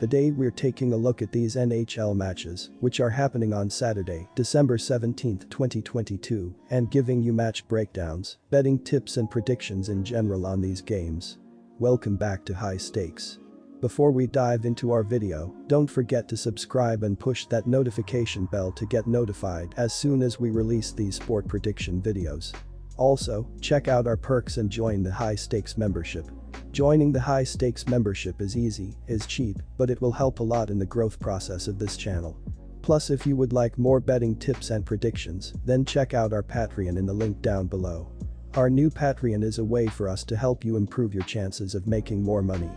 Today we're taking a look at these NHL matches, which are happening on Saturday, December 17, 2022, and giving you match breakdowns, betting tips and predictions in general on these games. Welcome back to High Stakes. Before we dive into our video, don't forget to subscribe and push that notification bell to get notified as soon as we release these sport prediction videos. Also, check out our perks and join the High Stakes membership. Joining the High Stakes membership is easy, is cheap, but it will help a lot in the growth process of this channel. Plus, if you would like more betting tips and predictions, then check out our Patreon in the link down below. Our new Patreon is a way for us to help you improve your chances of making more money.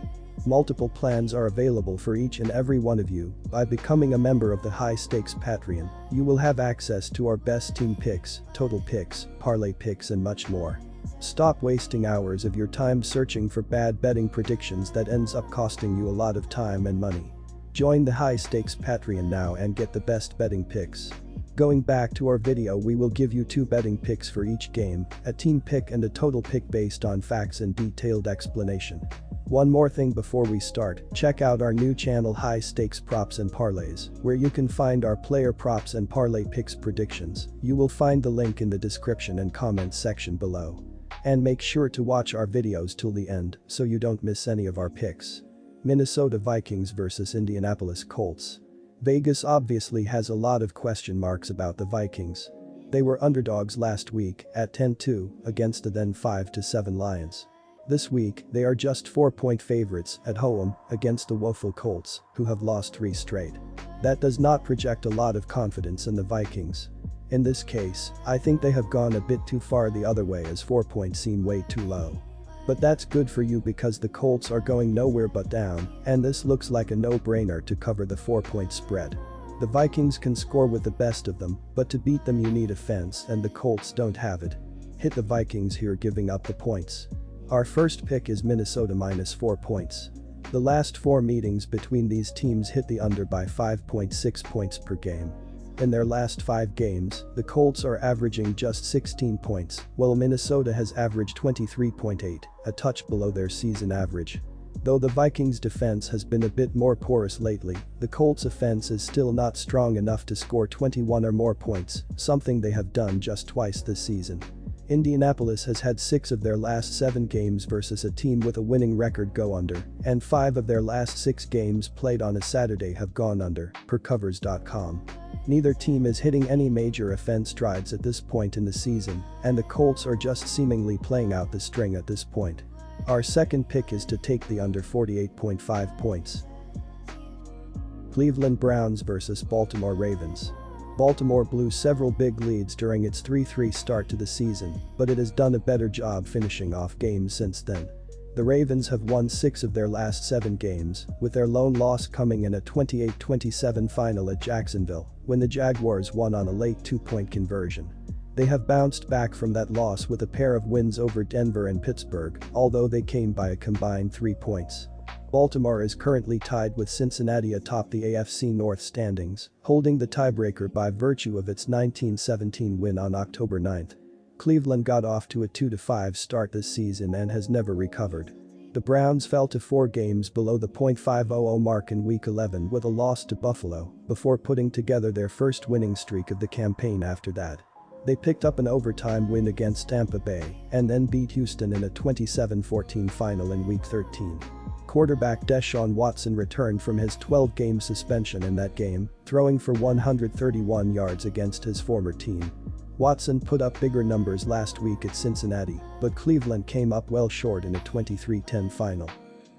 Multiple plans are available for each and every one of you. By becoming a member of the High Stakes Patreon, you will have access to our best team picks, total picks, parlay picks and much more. Stop wasting hours of your time searching for bad betting predictions that ends up costing you a lot of time and money. Join the High Stakes Patreon now and get the best betting picks. Going back to our video, we will give you 2 betting picks for each game, a team pick and a total pick based on facts and detailed explanation. One more thing before we start, check out our new channel High Stakes Props and Parlays, where you can find our player props and parlay picks predictions. You will find the link in the description and comments section below. And make sure to watch our videos till the end so you don't miss any of our picks. Minnesota Vikings vs Indianapolis Colts. Vegas obviously has a lot of question marks about the Vikings. They were underdogs last week at 10-2 against the then 5-7 Lions. This week, they are just 4-point favorites at home against the woeful Colts, who have lost 3 straight. That does not project a lot of confidence in the Vikings. In this case, I think they have gone a bit too far the other way as 4 points seem way too low. But that's good for you because the Colts are going nowhere but down, and this looks like a no-brainer to cover the 4-point spread. The Vikings can score with the best of them, but to beat them you need offense and the Colts don't have it. Hit the Vikings here giving up the points. Our first pick is Minnesota minus 4 points. The last 4 meetings between these teams hit the under by 5.6 points per game. In their last 5 games, the Colts are averaging just 16 points, while Minnesota has averaged 23.8, a touch below their season average. Though the Vikings' defense has been a bit more porous lately, the Colts' offense is still not strong enough to score 21 or more points, something they have done just twice this season. Indianapolis has had 6 of their last 7 games versus a team with a winning record go under, and 5 of their last 6 games played on a Saturday have gone under, per covers.com. Neither team is hitting any major offense strides at this point in the season, and the Colts are just seemingly playing out the string at this point. Our second pick is to take the under 48.5 points. Cleveland Browns vs Baltimore Ravens. Baltimore blew several big leads during its 3-3 start to the season, but it has done a better job finishing off games since then. The Ravens have won 6 of their last 7 games, with their lone loss coming in a 28-27 final at Jacksonville, when the Jaguars won on a late 2-point conversion. They have bounced back from that loss with a pair of wins over Denver and Pittsburgh, although they came by a combined 3 points. Baltimore is currently tied with Cincinnati atop the AFC North standings, holding the tiebreaker by virtue of its 1917 win on October 9. Cleveland got off to a 2-5 start this season and has never recovered. The Browns fell to 4 games below the .500 mark in Week 11 with a loss to Buffalo, before putting together their first winning streak of the campaign after that. They picked up an overtime win against Tampa Bay and then beat Houston in a 27-14 final in Week 13. Quarterback Deshaun Watson returned from his 12-game suspension in that game, throwing for 131 yards against his former team. Watson put up bigger numbers last week at Cincinnati, but Cleveland came up well short in a 23-10 final.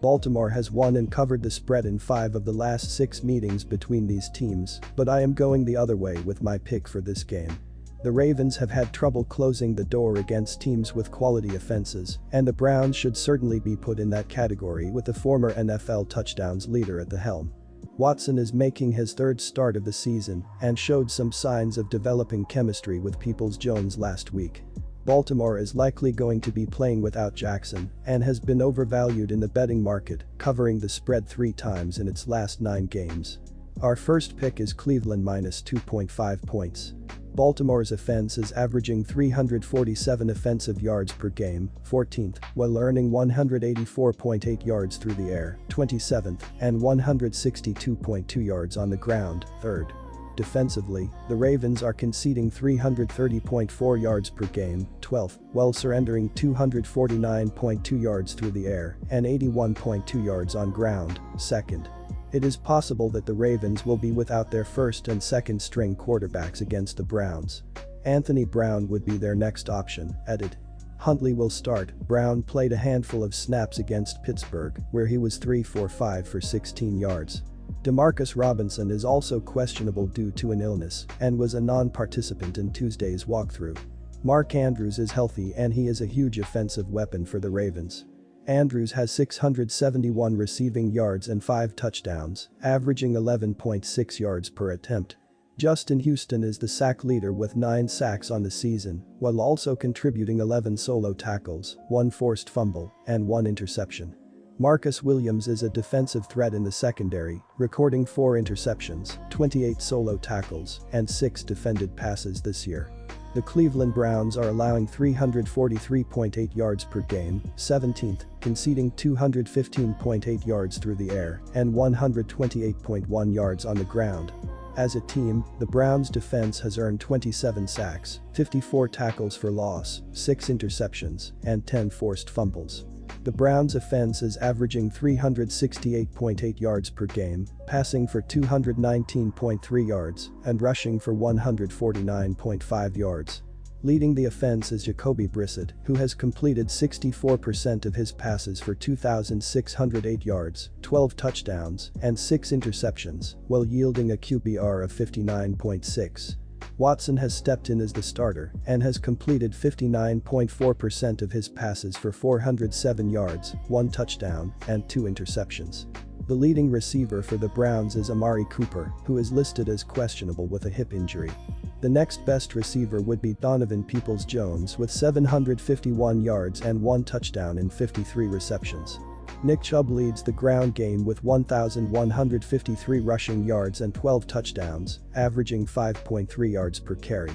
Baltimore has won and covered the spread in 5 of the last 6 meetings between these teams, but I am going the other way with my pick for this game. The Ravens have had trouble closing the door against teams with quality offenses, and the Browns should certainly be put in that category with the former NFL touchdowns leader at the helm. Watson is making his 3rd start of the season and showed some signs of developing chemistry with Peoples-Jones last week. Baltimore is likely going to be playing without Jackson and has been overvalued in the betting market, covering the spread 3 times in its last 9 games. Our first pick is Cleveland minus 2.5 points. Baltimore's offense is averaging 347 offensive yards per game, 14th, while earning 184.8 yards through the air, 27th, and 162.2 yards on the ground, 3rd. Defensively, the Ravens are conceding 330.4 yards per game, 12th, while surrendering 249.2 yards through the air and 81.2 yards on ground, 2nd. It is possible that the Ravens will be without their first and second string quarterbacks against the Browns. Anthony Brown would be their next option, added. Huntley will start. Brown played a handful of snaps against Pittsburgh, where he was 3 for 5 for 16 yards. Demarcus Robinson is also questionable due to an illness and was a non-participant in Tuesday's walkthrough. Mark Andrews is healthy and he is a huge offensive weapon for the Ravens. Andrews has 671 receiving yards and 5 touchdowns, averaging 11.6 yards per attempt. Justin Houston is the sack leader with 9 sacks on the season, while also contributing 11 solo tackles, 1 forced fumble, and 1 interception. Marcus Williams is a defensive threat in the secondary, recording 4 interceptions, 28 solo tackles, and 6 defended passes this year. The Cleveland Browns are allowing 343.8 yards per game, 17th, conceding 215.8 yards through the air and 128.1 yards on the ground. As a team, the Browns' defense has earned 27 sacks, 54 tackles for loss, 6 interceptions, and 10 forced fumbles. The Browns' offense is averaging 368.8 yards per game, passing for 219.3 yards, and rushing for 149.5 yards. Leading the offense is Jacoby Brissett, who has completed 64% of his passes for 2,608 yards, 12 touchdowns, and 6 interceptions, while yielding a QBR of 59.6. Watson has stepped in as the starter and has completed 59.4% of his passes for 407 yards, 1 touchdown, and 2 interceptions. The leading receiver for the Browns is Amari Cooper, who is listed as questionable with a hip injury. The next best receiver would be Donovan Peoples-Jones with 751 yards and 1 touchdown in 53 receptions. Nick Chubb leads the ground game with 1,153 rushing yards and 12 touchdowns, averaging 5.3 yards per carry.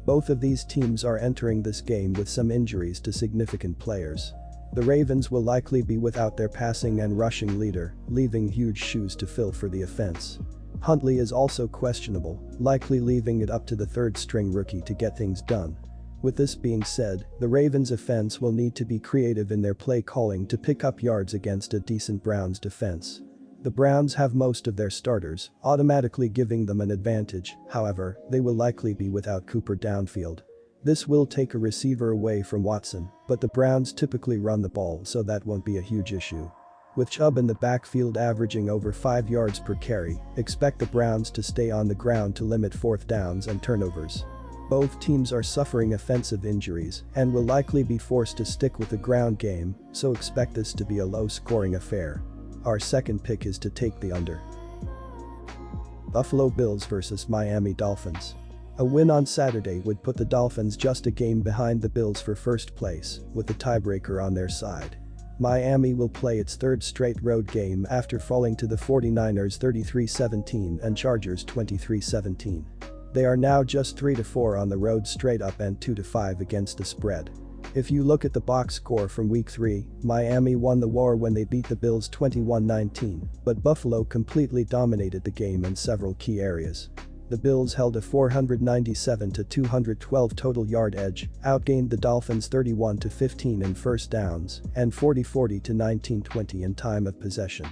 Both of these teams are entering this game with some injuries to significant players. The Ravens will likely be without their passing and rushing leader, leaving huge shoes to fill for the offense. Huntley is also questionable, likely leaving it up to the third-string rookie to get things done. With this being said, the Ravens' offense will need to be creative in their play calling to pick up yards against a decent Browns defense. The Browns have most of their starters, automatically giving them an advantage, however, they will likely be without Cooper downfield. This will take a receiver away from Watson, but the Browns typically run the ball so that won't be a huge issue. With Chubb in the backfield averaging over 5 yards per carry, expect the Browns to stay on the ground to limit fourth downs and turnovers. Both teams are suffering offensive injuries and will likely be forced to stick with the ground game, so expect this to be a low-scoring affair. Our second pick is to take the under. Buffalo Bills vs Miami Dolphins. A win on Saturday would put the Dolphins just a game behind the Bills for first place, with the tiebreaker on their side. Miami will play its third straight road game after falling to the 49ers 33-17 and Chargers 23-17. They are now just 3-4 on the road straight up and 2-5 against the spread. If you look at the box score from Week 3, Miami won the war when they beat the Bills 21-19, but Buffalo completely dominated the game in several key areas. The Bills held a 497-212 total yard edge, outgained the Dolphins 31-15 in first downs, and 40-19-20 in time of possession.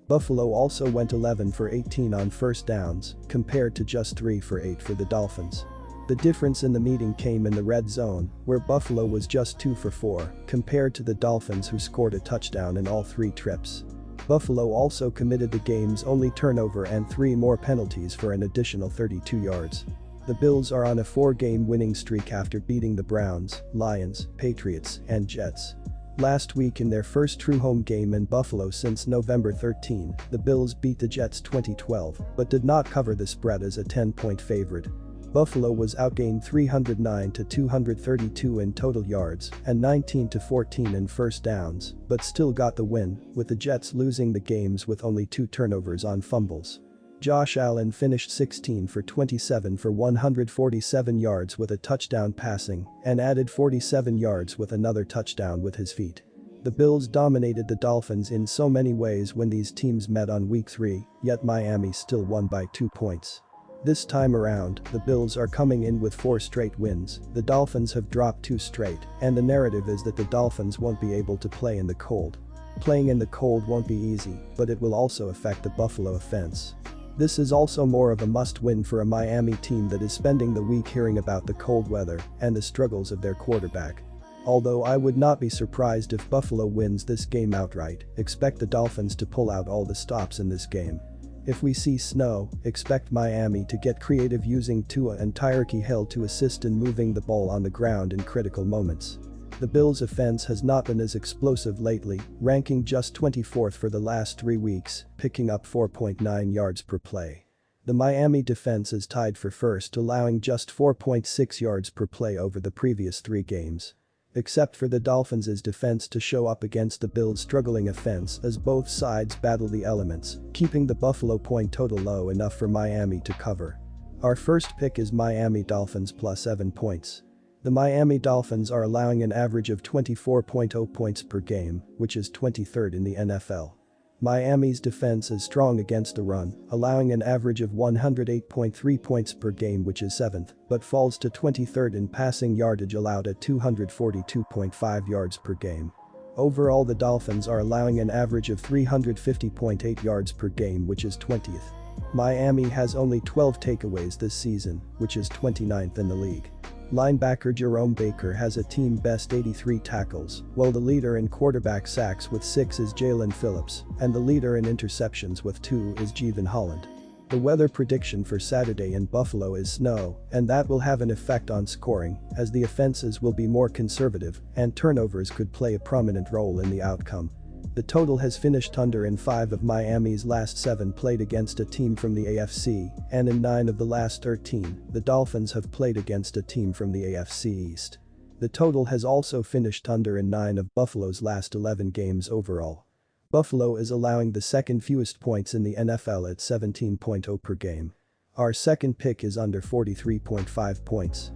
Buffalo also went 11 for 18 on first downs, compared to just 3 for 8 for the Dolphins. The difference in the meeting came in the red zone, where Buffalo was just 2 for 4, compared to the Dolphins who scored a touchdown in all 3 trips. Buffalo also committed the game's only turnover and 3 more penalties for an additional 32 yards. The Bills are on a 4-game winning streak after beating the Browns, Lions, Patriots, and Jets. Last week in their first true home game in Buffalo since November 13, the Bills beat the Jets 20-12, but did not cover the spread as a 10-point favorite. Buffalo was outgained 309-232 in total yards and 19-14 in first downs, but still got the win, with the Jets losing the games with only 2 turnovers on fumbles. Josh Allen finished 16 for 27 for 147 yards with a touchdown passing and added 47 yards with another touchdown with his feet. The Bills dominated the Dolphins in so many ways when these teams met on week 3, yet Miami still won by 2 points. This time around, the Bills are coming in with 4 straight wins, the Dolphins have dropped 2 straight, and the narrative is that the Dolphins won't be able to play in the cold. Playing in the cold won't be easy, but it will also affect the Buffalo offense. This is also more of a must-win for a Miami team that is spending the week hearing about the cold weather and the struggles of their quarterback. Although I would not be surprised if Buffalo wins this game outright, expect the Dolphins to pull out all the stops in this game. If we see snow, expect Miami to get creative using Tua and Tyreek Hill to assist in moving the ball on the ground in critical moments. The Bills' offense has not been as explosive lately, ranking just 24th for the last 3 weeks, picking up 4.9 yards per play. The Miami defense is tied for first, allowing just 4.6 yards per play over the previous 3 games. Except for the Dolphins' defense to show up against the Bills' struggling offense as both sides battle the elements, keeping the Buffalo point total low enough for Miami to cover. Our first pick is Miami Dolphins plus 7 points. The Miami Dolphins are allowing an average of 24.0 points per game, which is 23rd in the NFL. Miami's defense is strong against the run, allowing an average of 108.3 points per game, which is 7th, but falls to 23rd in passing yardage allowed at 242.5 yards per game. Overall, the Dolphins are allowing an average of 350.8 yards per game, which is 20th. Miami has only 12 takeaways this season, which is 29th in the league. Linebacker Jerome Baker has a team-best 83 tackles, while the leader in quarterback sacks with 6 is Jalen Phillips, and the leader in interceptions with 2 is Jevon Holland. The weather prediction for Saturday in Buffalo is snow, and that will have an effect on scoring, as the offenses will be more conservative, and turnovers could play a prominent role in the outcome. The total has finished under in 5 of Miami's last 7 played against a team from the AFC, and in 9 of the last 13, the Dolphins have played against a team from the AFC East. The total has also finished under in 9 of Buffalo's last 11 games overall. Buffalo is allowing the second fewest points in the NFL at 17.0 per game. Our second pick is under 43.5 points.